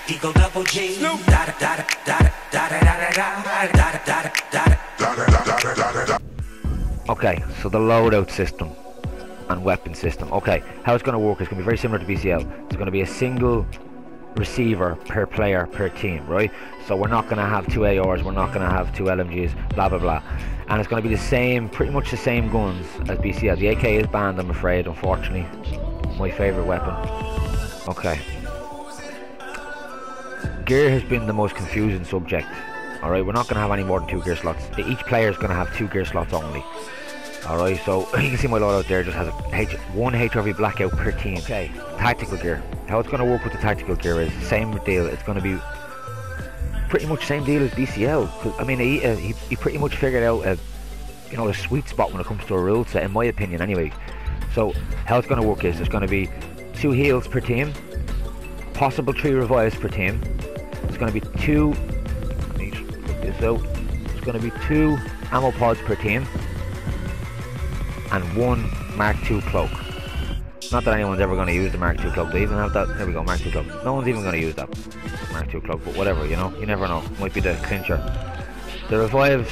Eagle double G. Okay, so the loadout system and weapon system. Okay, how it's going to work is going to be very similar to BCL. It's going to be a single receiver per player per team, right? So we're not going to have 2 ARs, we're not going to have 2 LMGs, blah blah blah. And it's going to be the same, pretty much the same guns as BCL. The AK is banned, I'm afraid, unfortunately. My favourite weapon. Okay. Gear has been the most confusing subject. Alright, we're not going to have any more than 2 gear slots. Each player is going to have 2 gear slots only. Alright, so you can see my loadout there just has one HRV blackout per team. Okay, tactical gear. How it's going to work with the tactical gear is same deal. It's going to be pretty much same deal as BCL. I mean, he pretty much figured out a sweet spot when it comes to a rule set, in my opinion anyway. So how it's going to work is there's going to be 2 heals per team, possible 3 revives per team. It's going to be 2. Let me put this out. It's going to be 2 ammo pods per team. And 1 Mark II cloak. Not that anyone's ever going to use the Mark II cloak. They even have that. There we go, Mark II cloak. No one's even going to use that Mark II cloak, but whatever, you know. You never know. Might be the clincher. The revives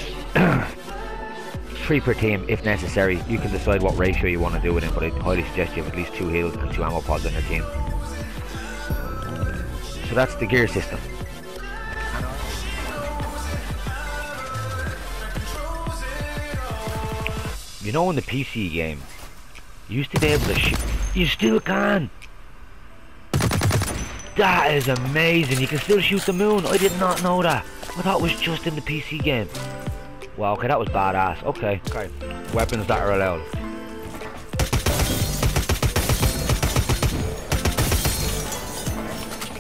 3 per team if necessary. You can decide what ratio you want to do with it, but I highly suggest you have at least 2 heals and 2 ammo pods on your team. So that's the gear system. You know, in the PC game, you used to be able to shoot. You still can! That is amazing. You can still shoot the moon. I did not know that. I thought it was just in the PC game. Wow, okay, that was badass. Okay. Weapons that are allowed.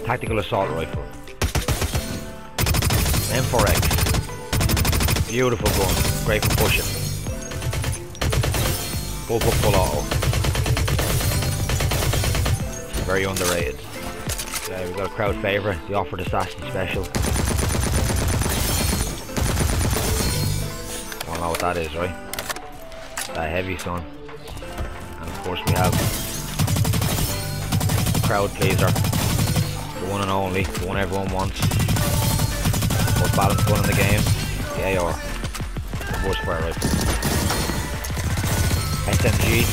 Tactical assault rifle. M4X. Beautiful gun. Great for pushing. Go for full auto. Very underrated. We've got a crowd favourite, the Offered Assassin Special. Don't know what that is, right? That heavy, son. And of course we have Crowd Pleaser, the one and only, the one everyone wants. Most balanced gun in the game, the AR, the Bush Fire Rifle. SMG,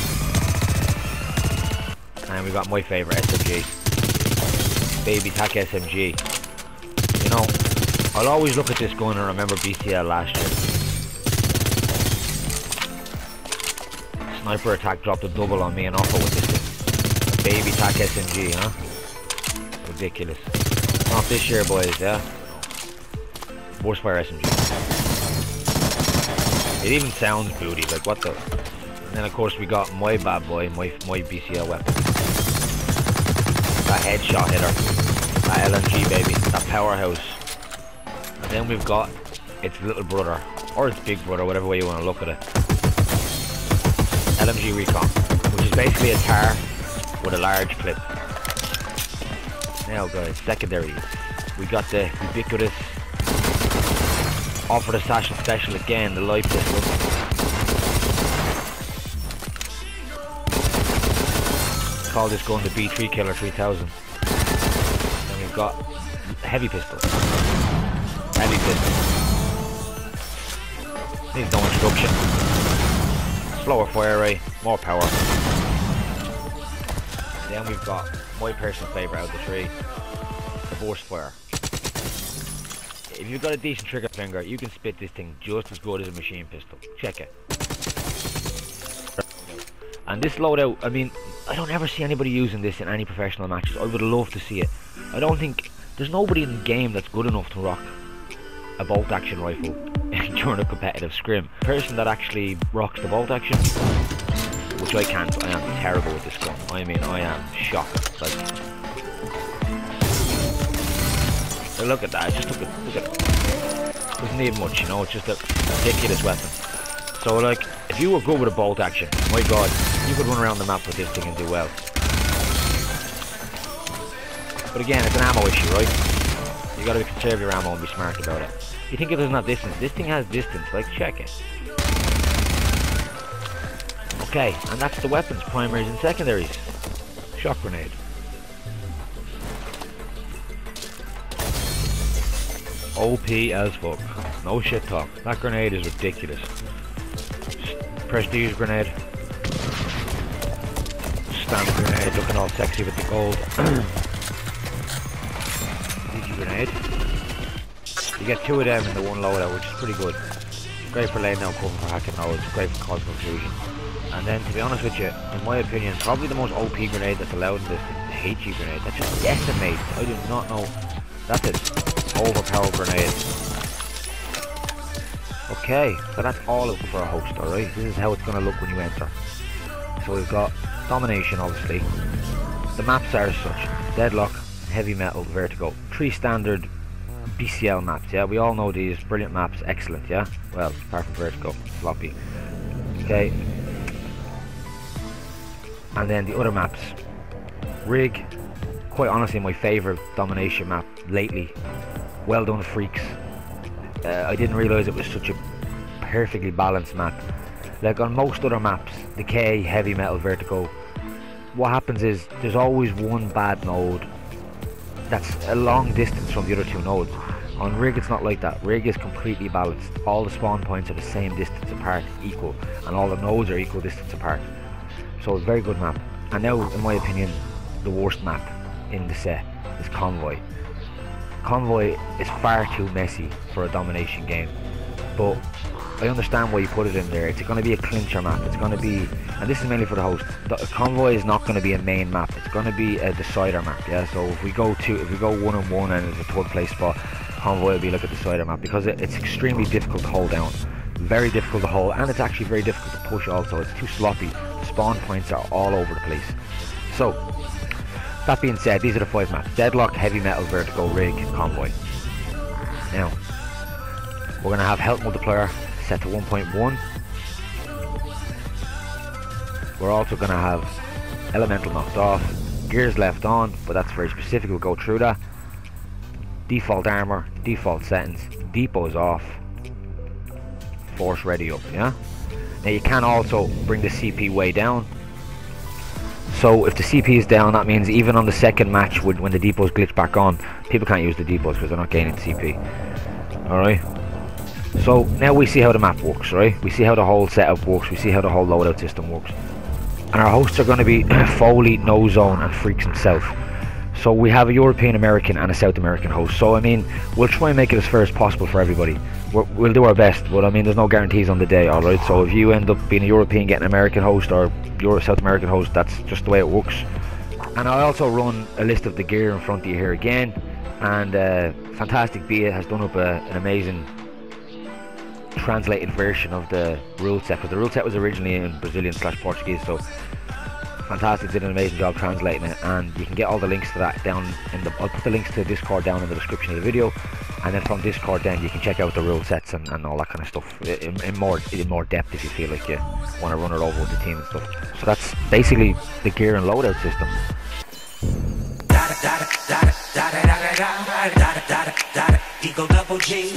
and we got my favourite SMG, Baby Tac SMG. You know, I'll always look at this gun and remember BCL last year. Sniper Attack dropped a double on me and offer with this thing. Baby Tac SMG, huh? Ridiculous. Not this year, boys, yeah? Burst Fire SMG. It even sounds booty, like what the... And then of course we got my bad boy, my BCL weapon. That headshot hitter. That LMG baby. That powerhouse. And then we've got its little brother. Or its big brother, whatever way you want to look at it. LMG Recon. Which is basically a TAR with a large clip. Now guys, secondary. We got the ubiquitous Offered Assassin Special again, the light pistol. Call this gun the B3 Killer 3000. Then we've got heavy pistol. Heavy pistol. Needs no introduction. Slower fire rate, more power. Then we've got my personal favourite out of the 3, the Burst Fire. If you've got a decent trigger finger, you can spit this thing just as good as a machine pistol. Check it. And this loadout, I mean, I don't ever see anybody using this in any professional matches. I would love to see it. I don't think there's nobody in the game that's good enough to rock a bolt action rifle during a competitive scrim. The person that actually rocks the bolt action, which I can't, I am terrible with this gun. I mean, I am shocked. Like, look at that, just look at it. Doesn't need much, you know, it's just a ridiculous weapon. So like, if you were good with a bolt action, my god, you could run around the map with this thing and do well. But again, it's an ammo issue, right? You gotta conserve your ammo and be smart about it. You think it doesn't have distance? This thing has distance, like check it. Okay, and that's the weapons, primaries and secondaries. Shock grenade. OP as fuck. No shit talk. That grenade is ridiculous. Prestige grenade. Standard grenade, looking all sexy with the gold. DG grenade. You get 2 of them in the one loadout, which is pretty good. Great for laying down cover for hacking nodes, great for causing confusion. And then, to be honest with you, in my opinion, probably the most OP grenade that's allowed in this is the HE grenade. That just decimates. I do not know. That's an overpowered grenade. Okay, so that's all of it for a host, alright? This is how it's going to look when you enter. So we've got Domination, obviously. The maps are as such: Deadlock, Heavy Metal, Vertigo. 3 standard BCL maps, yeah? We all know these. Brilliant maps, excellent, yeah? Well, apart from Vertigo, floppy. Okay. And then the other maps. Rig, quite honestly my favourite Domination map lately. Well done, Freaks. I didn't realise it was such a perfectly balanced map. Like on most other maps, Decay, Heavy Metal, Vertigo, what happens is there's always one bad node that's a long distance from the other 2 nodes. On Rig it's not like that. Rig is completely balanced. All the spawn points are the same distance apart, equal, and all the nodes are equal distance apart. So it's a very good map. And now, in my opinion, the worst map in the set is Convoy. Convoy is far too messy for a Domination game, but I understand why you put it in there. It's going to be a clincher map. It's going to be, and this is mainly for the host. The Convoy is not going to be a main map. It's going to be a decider map. Yeah. So if we go 1-on-1 and it's a 3rd place spot, Convoy will be like a decider map because it's extremely difficult to hold down, very difficult to hold, and it's actually very difficult to push. Also, it's too sloppy. The spawn points are all over the place. So that being said, these are the 5 maps: Deadlock, Heavy Metal, Vertigo, Rig, Convoy. Now we're going to have Health Multiplier set to 1.1. We're also going to have Elemental knocked off, Gears left on, but that's very specific, we'll go through that. Default armor, default settings, depots off, force ready up, yeah? Now you can also bring the CP way down. So if the CP is down, that means even on the second match when the depots glitch back on, people can't use the depots because they're not gaining CP. Alright? So now we see how the map works, right? We see how the whole setup works, we see how the whole loadout system works. And our hosts are going to be Foley, No Zone and Freaks himself. So we have a European American and a South American host. So I mean, we'll try and make it as fair as possible for everybody. We'll do our best, but I mean there's no guarantees on the day, alright? So if you end up being a European getting an American host or you're a South American host, that's just the way it works. And I also run a list of the gear in front of you here again. And Fantastic Bia has done up an amazing translated version of the rule set, because the rule set was originally in Brazilian/Portuguese, so Fantastic did an amazing job translating it, and you can get all the links to that down in the, I'll put the links to Discord down in the description of the video, and then from Discord then you can check out the rule sets and all that kind of stuff in more depth if you feel like you want to run it over with the team and stuff. So that's basically the gear and loadout system. Eagle double G.